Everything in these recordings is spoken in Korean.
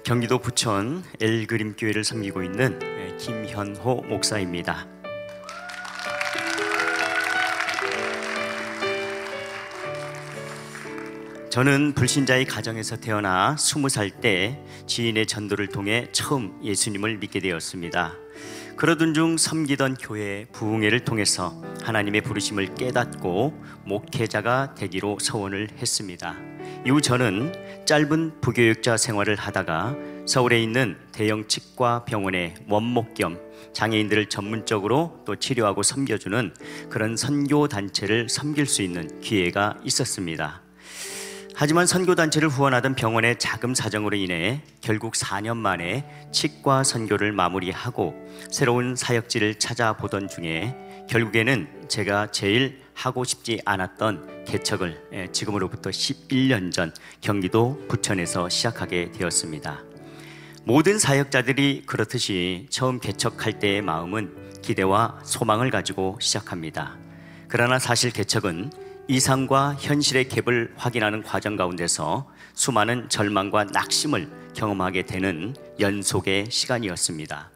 경기도 부천 엘그림교회를 섬기고 있는 김현호 목사입니다. 저는 불신자의 가정에서 태어나 20살 때 지인의 전도를 통해 처음 예수님을 믿게 되었습니다. 그러던 중 섬기던 교회 부흥회를 통해서 하나님의 부르심을 깨닫고 목회자가 되기로 서원을 했습니다. 이후 저는 짧은 부교육자 생활을 하다가 서울에 있는 대형 치과 병원의 원목 겸 장애인들을 전문적으로 또 치료하고 섬겨주는 그런 선교단체를 섬길 수 있는 기회가 있었습니다. 하지만 선교단체를 후원하던 병원의 자금 사정으로 인해 결국 4년 만에 치과 선교를 마무리하고 새로운 사역지를 찾아보던 중에 결국에는 제가 제일 하고 싶지 않았던 개척을 지금으로부터 11년 전 경기도 부천에서 시작하게 되었습니다. 모든 사역자들이 그렇듯이 처음 개척할 때의 마음은 기대와 소망을 가지고 시작합니다. 그러나 사실 개척은 이상과 현실의 갭을 확인하는 과정 가운데서 수많은 절망과 낙심을 경험하게 되는 연속의 시간이었습니다.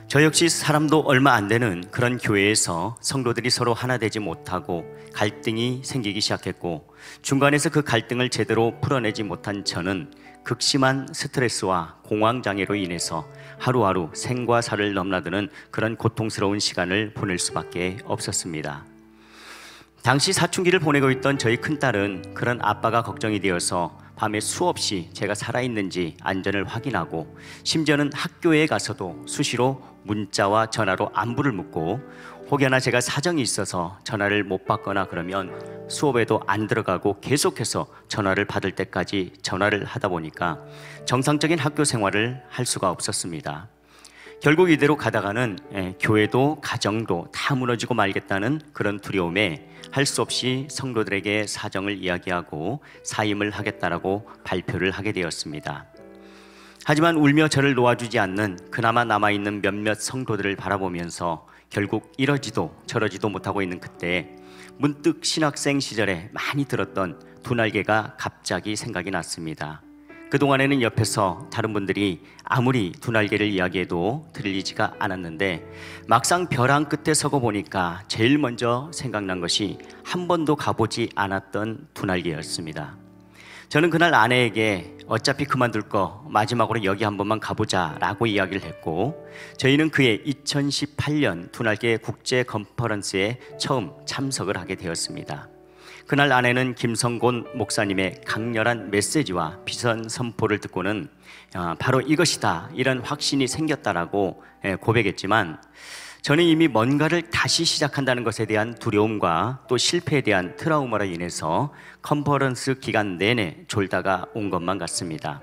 저 역시 사람도 얼마 안 되는 그런 교회에서 성도들이 서로 하나 되지 못하고 갈등이 생기기 시작했고, 중간에서 그 갈등을 제대로 풀어내지 못한 저는 극심한 스트레스와 공황장애로 인해서 하루하루 생과 사를 넘나드는 그런 고통스러운 시간을 보낼 수밖에 없었습니다. 당시 사춘기를 보내고 있던 저희 큰딸은 그런 아빠가 걱정이 되어서 밤에 수없이 제가 살아있는지 안전을 확인하고, 심지어는 학교에 가서도 수시로 문자와 전화로 안부를 묻고, 혹여나 제가 사정이 있어서 전화를 못 받거나 그러면 수업에도 안 들어가고 계속해서 전화를 받을 때까지 전화를 하다 보니까 정상적인 학교 생활을 할 수가 없었습니다. 결국 이대로 가다가는 교회도 가정도 다 무너지고 말겠다는 그런 두려움에 할 수 없이 성도들에게 사정을 이야기하고 사임을 하겠다라고 발표를 하게 되었습니다. 하지만 울며 저를 놓아주지 않는 그나마 남아있는 몇몇 성도들을 바라보면서 결국 이러지도 저러지도 못하고 있는 그때 문득 신학생 시절에 많이 들었던 두 날개가 갑자기 생각이 났습니다. 그동안에는 옆에서 다른 분들이 아무리 두 날개를 이야기해도 들리지가 않았는데, 막상 벼랑 끝에 서고 보니까 제일 먼저 생각난 것이 한 번도 가보지 않았던 두 날개였습니다. 저는 그날 아내에게 어차피 그만둘 거 마지막으로 여기 한 번만 가보자 라고 이야기를 했고, 저희는 그해 2018년 두 날개 국제 컨퍼런스에 처음 참석을 하게 되었습니다. 그날 아내는 김성곤 목사님의 강렬한 메시지와 비전 선포를 듣고는 바로 이것이다, 이런 확신이 생겼다라고 고백했지만, 저는 이미 뭔가를 다시 시작한다는 것에 대한 두려움과 또 실패에 대한 트라우마로 인해서 컨퍼런스 기간 내내 졸다가 온 것만 같습니다.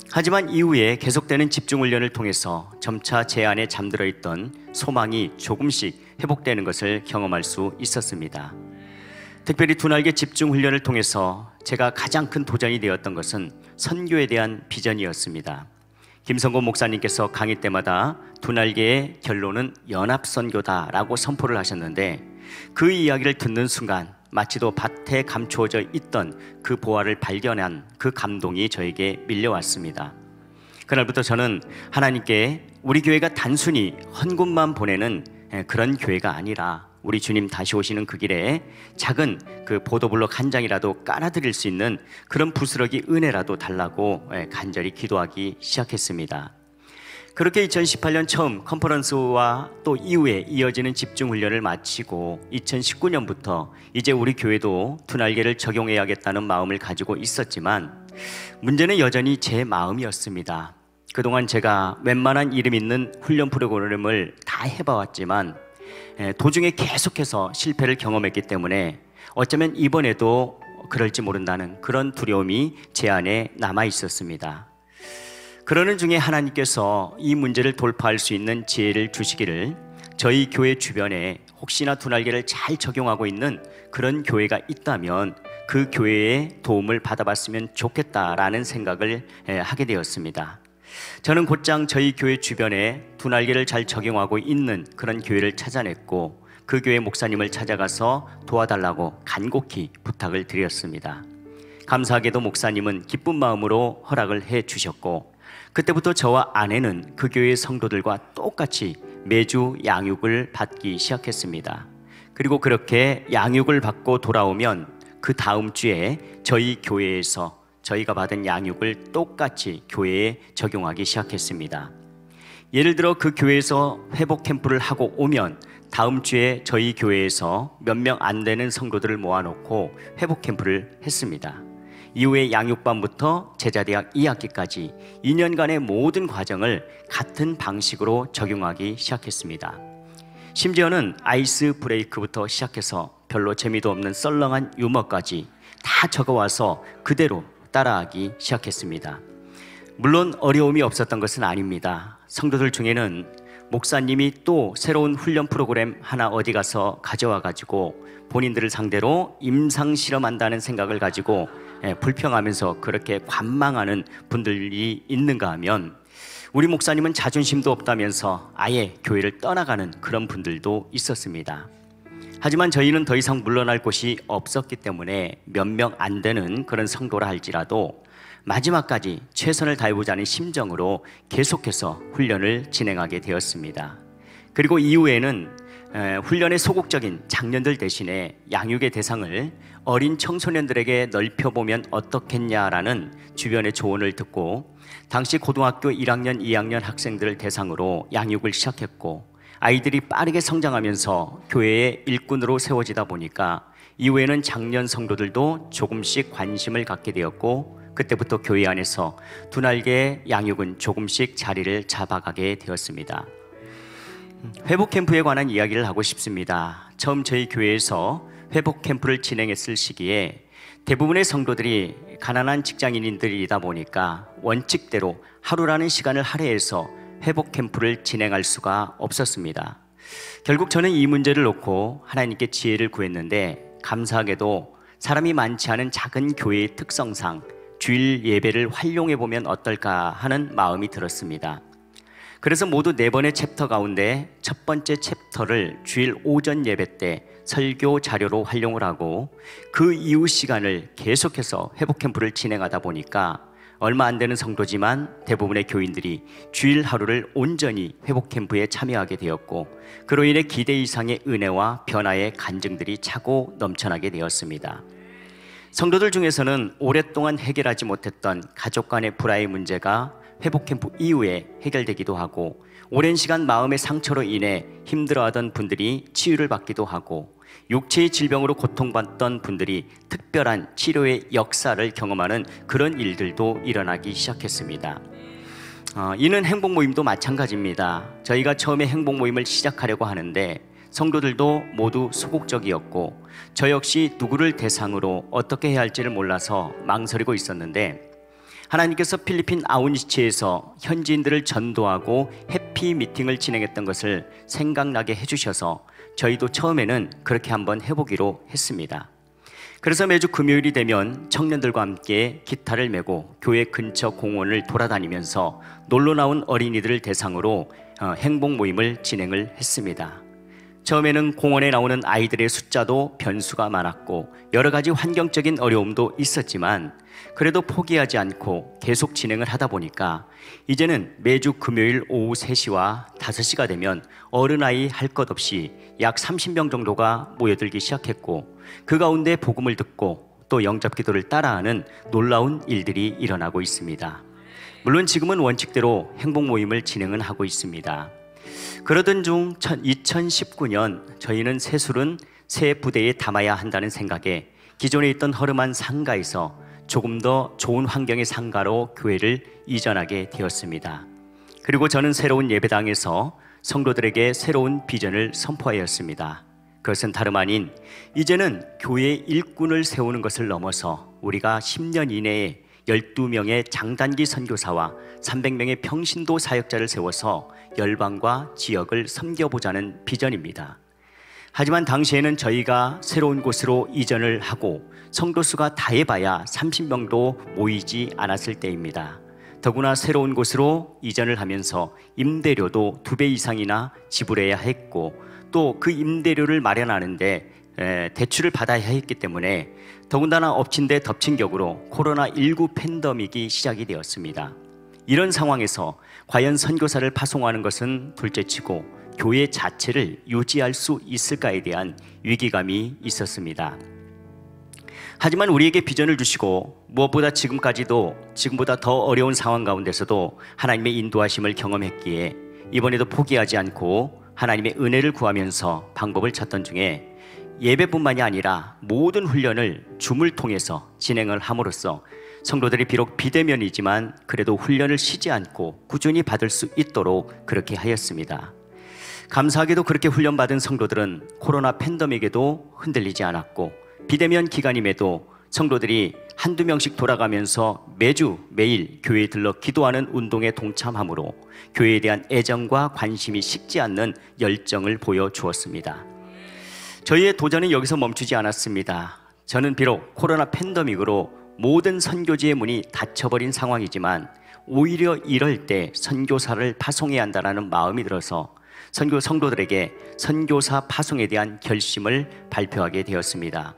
하지만 이후에 계속되는 집중훈련을 통해서 점차 제 안에 잠들어 있던 소망이 조금씩 회복되는 것을 경험할 수 있었습니다. 특별히 두 날개 집중 훈련을 통해서 제가 가장 큰 도전이 되었던 것은 선교에 대한 비전이었습니다. 김성곤 목사님께서 강의 때마다 두 날개의 결론은 연합선교다라고 선포를 하셨는데, 그 이야기를 듣는 순간 마치도 밭에 감추어져 있던 그 보화를 발견한 그 감동이 저에게 밀려왔습니다. 그날부터 저는 하나님께 우리 교회가 단순히 헌금만 보내는 그런 교회가 아니라 우리 주님 다시 오시는 그 길에 작은 그 보도블록 한 장이라도 깔아드릴 수 있는 그런 부스러기 은혜라도 달라고 간절히 기도하기 시작했습니다. 그렇게 2018년 처음 컨퍼런스와 또 이후에 이어지는 집중훈련을 마치고 2019년부터 이제 우리 교회도 두 날개를 적용해야겠다는 마음을 가지고 있었지만, 문제는 여전히 제 마음이었습니다. 그동안 제가 웬만한 이름 있는 훈련 프로그램을 다 해봐왔지만 도중에 계속해서 실패를 경험했기 때문에 어쩌면 이번에도 그럴지 모른다는 그런 두려움이 제 안에 남아 있었습니다. 그러는 중에 하나님께서 이 문제를 돌파할 수 있는 지혜를 주시기를, 저희 교회 주변에 혹시나 두 날개를 잘 적용하고 있는 그런 교회가 있다면 그 교회의 도움을 받아봤으면 좋겠다라는 생각을 하게 되었습니다. 저는 곧장 저희 교회 주변에 두 날개를 잘 적용하고 있는 그런 교회를 찾아냈고, 그 교회 목사님을 찾아가서 도와달라고 간곡히 부탁을 드렸습니다. 감사하게도 목사님은 기쁜 마음으로 허락을 해 주셨고, 그때부터 저와 아내는 그 교회 성도들과 똑같이 매주 양육을 받기 시작했습니다. 그리고 그렇게 양육을 받고 돌아오면 그 다음 주에 저희 교회에서 저희가 받은 양육을 똑같이 교회에 적용하기 시작했습니다. 예를 들어 그 교회에서 회복 캠프를 하고 오면 다음 주에 저희 교회에서 몇 명 안 되는 성도들을 모아놓고 회복 캠프를 했습니다. 이후에 양육반부터 제자대학 2학기까지 2년간의 모든 과정을 같은 방식으로 적용하기 시작했습니다. 심지어는 아이스 브레이크부터 시작해서 별로 재미도 없는 썰렁한 유머까지 다 적어와서 그대로 따라하기 시작했습니다. 물론 어려움이 없었던 것은 아닙니다. 성도들 중에는 목사님이 또 새로운 훈련 프로그램 하나 어디 가서 가져와 가지고 본인들을 상대로 임상 실험한다는 생각을 가지고 불평하면서 그렇게 관망하는 분들이 있는가 하면, 우리 목사님은 자존심도 없다면서 아예 교회를 떠나가는 그런 분들도 있었습니다. 하지만 저희는 더 이상 물러날 곳이 없었기 때문에 몇 명 안 되는 그런 성도라 할지라도 마지막까지 최선을 다해보자는 심정으로 계속해서 훈련을 진행하게 되었습니다. 그리고 이후에는 훈련의 소극적인 장년들 대신에 양육의 대상을 어린 청소년들에게 넓혀보면 어떻겠냐라는 주변의 조언을 듣고, 당시 고등학교 1학년, 2학년 학생들을 대상으로 양육을 시작했고, 아이들이 빠르게 성장하면서 교회의 일꾼으로 세워지다 보니까 이후에는 장년 성도들도 조금씩 관심을 갖게 되었고, 그때부터 교회 안에서 두 날개의 양육은 조금씩 자리를 잡아가게 되었습니다. 회복 캠프에 관한 이야기를 하고 싶습니다. 처음 저희 교회에서 회복 캠프를 진행했을 시기에 대부분의 성도들이 가난한 직장인들이다 보니까 원칙대로 하루라는 시간을 할애해서 회복 캠프를 진행할 수가 없었습니다. 결국 저는 이 문제를 놓고 하나님께 지혜를 구했는데, 감사하게도 사람이 많지 않은 작은 교회의 특성상 주일 예배를 활용해 보면 어떨까 하는 마음이 들었습니다. 그래서 모두 4번의 챕터 가운데 첫 번째 챕터를 주일 오전 예배 때 설교 자료로 활용을 하고, 그 이후 시간을 계속해서 회복 캠프를 진행하다 보니까 얼마 안 되는 성도지만 대부분의 교인들이 주일 하루를 온전히 회복 캠프에 참여하게 되었고, 그로 인해 기대 이상의 은혜와 변화의 간증들이 차고 넘쳐나게 되었습니다. 성도들 중에서는 오랫동안 해결하지 못했던 가족 간의 불화의 문제가 회복 캠프 이후에 해결되기도 하고, 오랜 시간 마음의 상처로 인해 힘들어하던 분들이 치유를 받기도 하고, 육체의 질병으로 고통받던 분들이 특별한 치료의 역사를 경험하는 그런 일들도 일어나기 시작했습니다. 이는 행복 모임도 마찬가지입니다. 저희가 처음에 행복 모임을 시작하려고 하는데 성도들도 모두 소극적이었고, 저 역시 누구를 대상으로 어떻게 해야 할지를 몰라서 망설이고 있었는데, 하나님께서 필리핀 아우니치에서 현지인들을 전도하고 해피 미팅을 진행했던 것을 생각나게 해주셔서 저희도 처음에는 그렇게 한번 해보기로 했습니다. 그래서 매주 금요일이 되면 청년들과 함께 기타를 메고 교회 근처 공원을 돌아다니면서 놀러 나온 어린이들을 대상으로 행복 모임을 진행을 했습니다. 처음에는 공원에 나오는 아이들의 숫자도 변수가 많았고 여러 가지 환경적인 어려움도 있었지만, 그래도 포기하지 않고 계속 진행을 하다 보니까 이제는 매주 금요일 오후 3시와 5시가 되면 어른아이 할 것 없이 약 30명 정도가 모여들기 시작했고, 그 가운데 복음을 듣고 또 영접기도를 따라하는 놀라운 일들이 일어나고 있습니다. 물론 지금은 원칙대로 행복 모임을 진행은 하고 있습니다. 그러던 중 2019년 저희는 새술은 새 부대에 담아야 한다는 생각에 기존에 있던 허름한 상가에서 조금 더 좋은 환경의 상가로 교회를 이전하게 되었습니다. 그리고 저는 새로운 예배당에서 성도들에게 새로운 비전을 선포하였습니다. 그것은 다름 아닌 이제는 교회의 일꾼을 세우는 것을 넘어서 우리가 10년 이내에 12명의 장단기 선교사와 300명의 평신도 사역자를 세워서 열방과 지역을 섬겨보자는 비전입니다. 하지만 당시에는 저희가 새로운 곳으로 이전을 하고 성도수가 다해봐야 30명도 모이지 않았을 때입니다. 더구나 새로운 곳으로 이전을 하면서 임대료도 2배 이상이나 지불해야 했고, 또 그 임대료를 마련하는데 대출을 받아야 했기 때문에 더군다나 엎친 데 덮친 격으로 코로나19 팬데믹이 시작이 되었습니다. 이런 상황에서 과연 선교사를 파송하는 것은 둘째치고 교회 자체를 유지할 수 있을까에 대한 위기감이 있었습니다. 하지만 우리에게 비전을 주시고 무엇보다 지금보다 더 어려운 상황 가운데서도 하나님의 인도하심을 경험했기에 이번에도 포기하지 않고 하나님의 은혜를 구하면서 방법을 찾던 중에 예배뿐만이 아니라 모든 훈련을 줌을 통해서 진행을 함으로써 성도들이 비록 비대면이지만 그래도 훈련을 쉬지 않고 꾸준히 받을 수 있도록 그렇게 하였습니다. 감사하게도 그렇게 훈련받은 성도들은 코로나 팬데믹에도 흔들리지 않았고 비대면 기간임에도 성도들이 한두 명씩 돌아가면서 매일 교회에 들러 기도하는 운동에 동참함으로 교회에 대한 애정과 관심이 식지 않는 열정을 보여주었습니다. 저희의 도전은 여기서 멈추지 않았습니다. 저는 비록 코로나 팬데믹으로 모든 선교지의 문이 닫혀버린 상황이지만 오히려 이럴 때 선교사를 파송해야 한다는 마음이 들어서 성도들에게 선교사 파송에 대한 결심을 발표하게 되었습니다.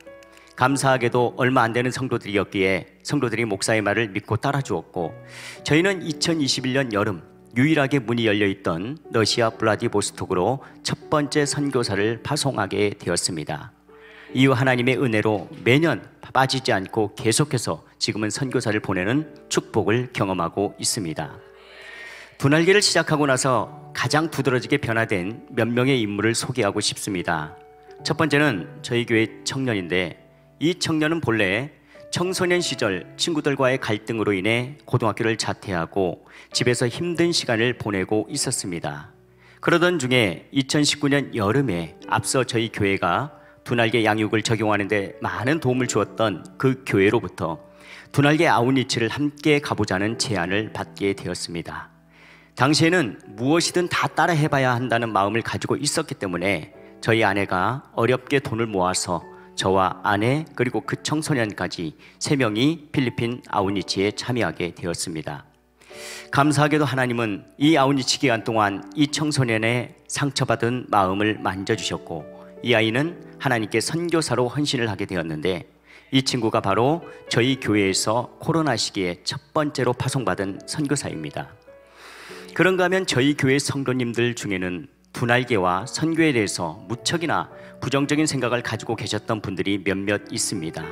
감사하게도 얼마 안 되는 성도들이었기에 성도들이 목사의 말을 믿고 따라주었고 저희는 2021년 여름 유일하게 문이 열려있던 러시아 블라디보스톡으로 첫 번째 선교사를 파송하게 되었습니다. 이후 하나님의 은혜로 매년 빠지지 않고 계속해서 지금은 선교사를 보내는 축복을 경험하고 있습니다. 두날개를 시작하고 나서 가장 두드러지게 변화된 몇 명의 인물을 소개하고 싶습니다. 첫 번째는 저희 교회 청년인데 이 청년은 본래 청소년 시절 친구들과의 갈등으로 인해 고등학교를 자퇴하고 집에서 힘든 시간을 보내고 있었습니다. 그러던 중에 2019년 여름에 앞서 저희 교회가 두날개 양육을 적용하는 데 많은 도움을 주었던 그 교회로부터 두날개 아웃리치를 함께 가보자는 제안을 받게 되었습니다. 당시에는 무엇이든 다 따라 해봐야 한다는 마음을 가지고 있었기 때문에 저희 아내가 어렵게 돈을 모아서 저와 아내 그리고 그 청소년까지 3명이 필리핀 아웃리치에 참여하게 되었습니다. 감사하게도 하나님은 이 아웃리치 기간 동안 이 청소년의 상처받은 마음을 만져주셨고 이 아이는 하나님께 선교사로 헌신을 하게 되었는데 이 친구가 바로 저희 교회에서 코로나 시기에 첫 번째로 파송받은 선교사입니다. 그런가 하면 저희 교회 성도님들 중에는 두날개와 선교에 대해서 무척이나 부정적인 생각을 가지고 계셨던 분들이 몇몇 있습니다.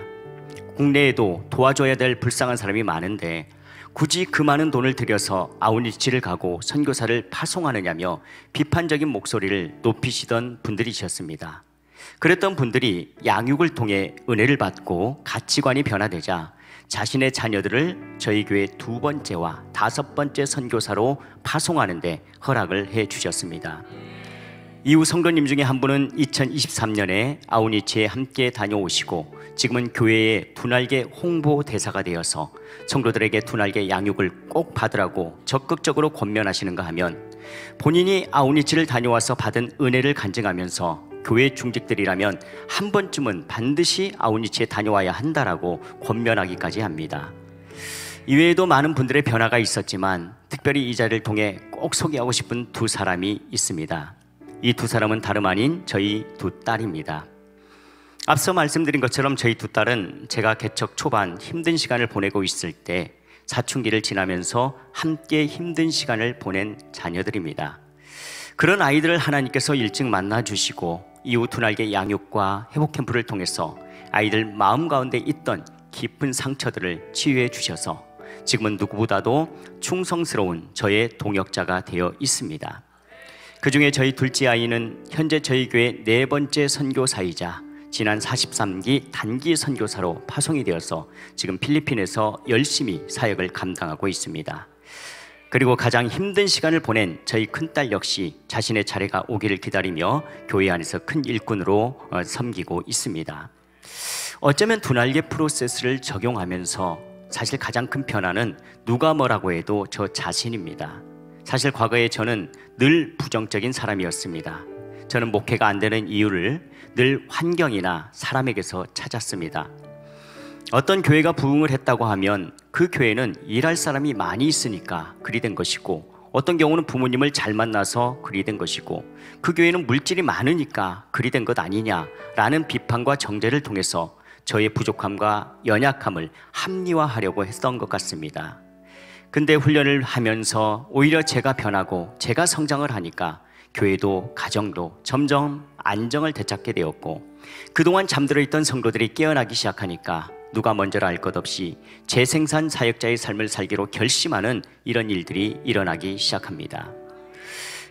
국내에도 도와줘야 될 불쌍한 사람이 많은데 굳이 그 많은 돈을 들여서 아웃리치를 가고 선교사를 파송하느냐며 비판적인 목소리를 높이시던 분들이셨습니다. 그랬던 분들이 양육을 통해 은혜를 받고 가치관이 변화되자 자신의 자녀들을 저희 교회 2번째와 5번째 선교사로 파송하는 데 허락을 해 주셨습니다. 이후 성도님 중에 한 분은 2023년에 아웃리치에 함께 다녀오시고 지금은 교회의 두날개 홍보 대사가 되어서 성도들에게 두날개 양육을 꼭 받으라고 적극적으로 권면하시는가 하면 본인이 아웃리치를 다녀와서 받은 은혜를 간증하면서 교회 중직들이라면 한 번쯤은 반드시 아웃리치에 다녀와야 한다라고 권면하기까지 합니다. 이외에도 많은 분들의 변화가 있었지만 특별히 이 자리를 통해 꼭 소개하고 싶은 2사람이 있습니다. 이 2사람은 다름 아닌 저희 2딸입니다. 앞서 말씀드린 것처럼 저희 2딸은 제가 개척 초반 힘든 시간을 보내고 있을 때 사춘기를 지나면서 함께 힘든 시간을 보낸 자녀들입니다. 그런 아이들을 하나님께서 일찍 만나주시고 이후 두날개 양육과 회복 캠프를 통해서 아이들 마음 가운데 있던 깊은 상처들을 치유해 주셔서 지금은 누구보다도 충성스러운 저의 동역자가 되어 있습니다. 그 중에 저희 둘째 아이는 현재 저희 교회 4번째 선교사이자 지난 43기 단기 선교사로 파송이 되어서 지금 필리핀에서 열심히 사역을 감당하고 있습니다. 그리고 가장 힘든 시간을 보낸 저희 큰딸 역시 자신의 차례가 오기를 기다리며 교회 안에서 큰 일꾼으로 섬기고 있습니다. 어쩌면 두날개 프로세스를 적용하면서 사실 가장 큰 변화는 누가 뭐라고 해도 저 자신입니다. 사실 과거에 저는 늘 부정적인 사람이었습니다. 저는 목회가 안 되는 이유를 늘 환경이나 사람에게서 찾았습니다. 어떤 교회가 부흥을 했다고 하면 그 교회는 일할 사람이 많이 있으니까 그리 된 것이고 어떤 경우는 부모님을 잘 만나서 그리 된 것이고 그 교회는 물질이 많으니까 그리 된 것 아니냐라는 비판과 정죄를 통해서 저의 부족함과 연약함을 합리화하려고 했던 것 같습니다. 근데 훈련을 하면서 오히려 제가 변하고 제가 성장을 하니까 교회도 가정도 점점 안정을 되찾게 되었고 그동안 잠들어 있던 성도들이 깨어나기 시작하니까 누가 먼저라 할 것 없이 재생산 사역자의 삶을 살기로 결심하는 이런 일들이 일어나기 시작합니다.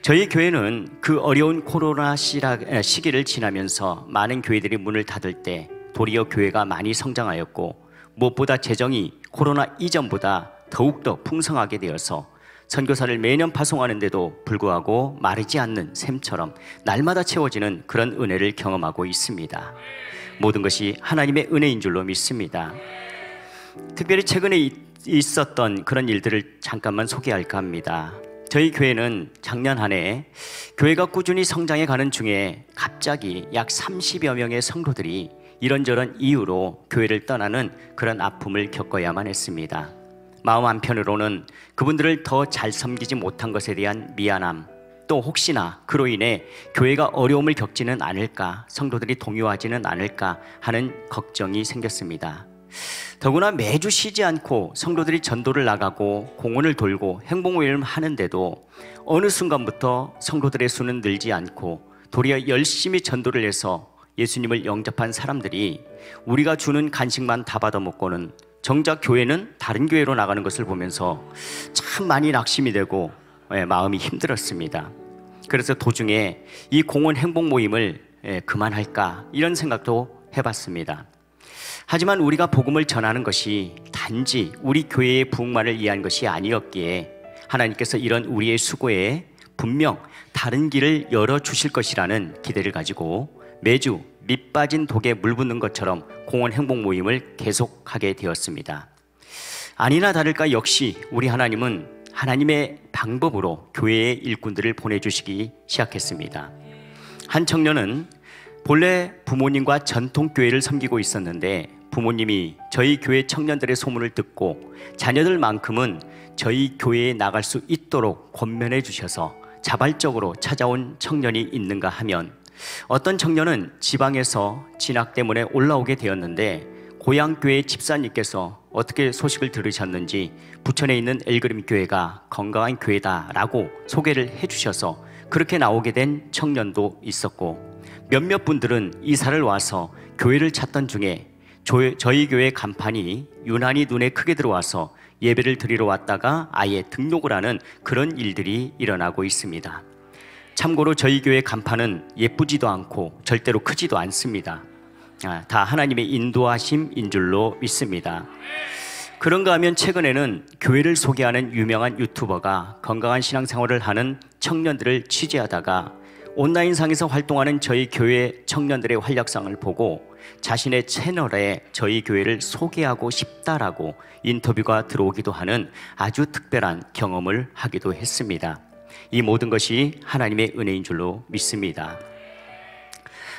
저희 교회는 그 어려운 코로나 시기를 지나면서 많은 교회들이 문을 닫을 때 도리어 교회가 많이 성장하였고 무엇보다 재정이 코로나 이전보다 더욱더 풍성하게 되어서 선교사를 매년 파송하는데도 불구하고 마르지 않는 샘처럼 날마다 채워지는 그런 은혜를 경험하고 있습니다. 모든 것이 하나님의 은혜인 줄로 믿습니다. 특별히 최근에 있었던 그런 일들을 잠깐만 소개할까 합니다. 저희 교회는 작년 한 해 교회가 꾸준히 성장해 가는 중에 갑자기 약 30여 명의 성도들이 이런저런 이유로 교회를 떠나는 그런 아픔을 겪어야만 했습니다. 마음 한편으로는 그분들을 더 잘 섬기지 못한 것에 대한 미안함, 또 혹시나 그로 인해 교회가 어려움을 겪지는 않을까, 성도들이 동요하지는 않을까 하는 걱정이 생겼습니다. 더구나 매주 쉬지 않고 성도들이 전도를 나가고 공원을 돌고 행복모임을 하는데도 어느 순간부터 성도들의 수는 늘지 않고 도리어 열심히 전도를 해서 예수님을 영접한 사람들이 우리가 주는 간식만 다 받아먹고는 정작 교회는 다른 교회로 나가는 것을 보면서 참 많이 낙심이 되고 마음이 힘들었습니다. 그래서 도중에 이 공원 행복 모임을 그만할까 이런 생각도 해봤습니다. 하지만 우리가 복음을 전하는 것이 단지 우리 교회의 부흥만을 위한 것이 아니었기에 하나님께서 이런 우리의 수고에 분명 다른 길을 열어주실 것이라는 기대를 가지고 매주 밑 빠진 독에 물 붓는 것처럼 공원 행복 모임을 계속하게 되었습니다. 아니나 다를까 역시 우리 하나님은 하나님의 방법으로 교회의 일꾼들을 보내주시기 시작했습니다. 한 청년은 본래 부모님과 전통교회를 섬기고 있었는데 부모님이 저희 교회 청년들의 소문을 듣고 자녀들만큼은 저희 교회에 나갈 수 있도록 권면해 주셔서 자발적으로 찾아온 청년이 있는가 하면 어떤 청년은 지방에서 진학 때문에 올라오게 되었는데 고향교회 집사님께서 어떻게 소식을 들으셨는지 부천에 있는 엘그림 교회가 건강한 교회다라고 소개를 해주셔서 그렇게 나오게 된 청년도 있었고 몇몇 분들은 이사를 와서 교회를 찾던 중에 저희 교회 간판이 유난히 눈에 크게 들어와서 예배를 드리러 왔다가 아예 등록을 하는 그런 일들이 일어나고 있습니다. 참고로 저희 교회 간판은 예쁘지도 않고 절대로 크지도 않습니다. 다 하나님의 인도하심인 줄로 믿습니다. 그런가 하면 최근에는 교회를 소개하는 유명한 유튜버가 건강한 신앙생활을 하는 청년들을 취재하다가 온라인상에서 활동하는 저희 교회 청년들의 활약상을 보고 자신의 채널에 저희 교회를 소개하고 싶다라고 인터뷰가 들어오기도 하는 아주 특별한 경험을 하기도 했습니다. 이 모든 것이 하나님의 은혜인 줄로 믿습니다.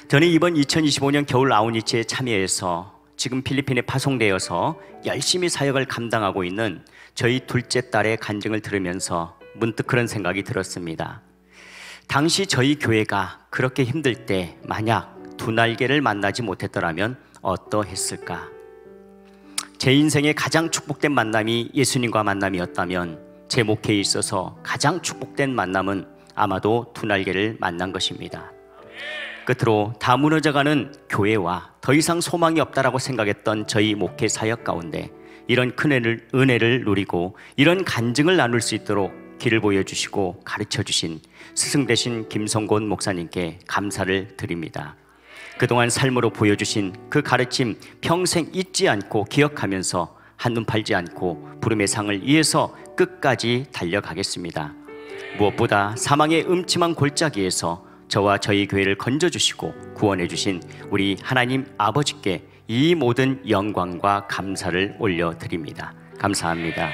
저는 이번 2025년 겨울 아웃리치에 참여해서 지금 필리핀에 파송되어서 열심히 사역을 감당하고 있는 저희 둘째 딸의 간증을 들으면서 문득 그런 생각이 들었습니다. 당시 저희 교회가 그렇게 힘들 때 만약 두 날개를 만나지 못했더라면 어떠했을까? 제 인생의 가장 축복된 만남이 예수님과 만남이었다면 제 목회에 있어서 가장 축복된 만남은 아마도 두 날개를 만난 것입니다. 끝으로 다 무너져가는 교회와 더 이상 소망이 없다라고 생각했던 저희 목회 사역 가운데 이런 큰 은혜를 누리고 이런 간증을 나눌 수 있도록 길을 보여주시고 가르쳐주신 스승 되신 김성곤 목사님께 감사를 드립니다. 그동안 삶으로 보여주신 그 가르침 평생 잊지 않고 기억하면서 한눈 팔지 않고 부름의 상을 위해서 끝까지 달려가겠습니다. 무엇보다 사망의 음침한 골짜기에서 저와 저희 교회를 건져주시고 구원해주신 우리 하나님 아버지께 이 모든 영광과 감사를 올려드립니다. 감사합니다.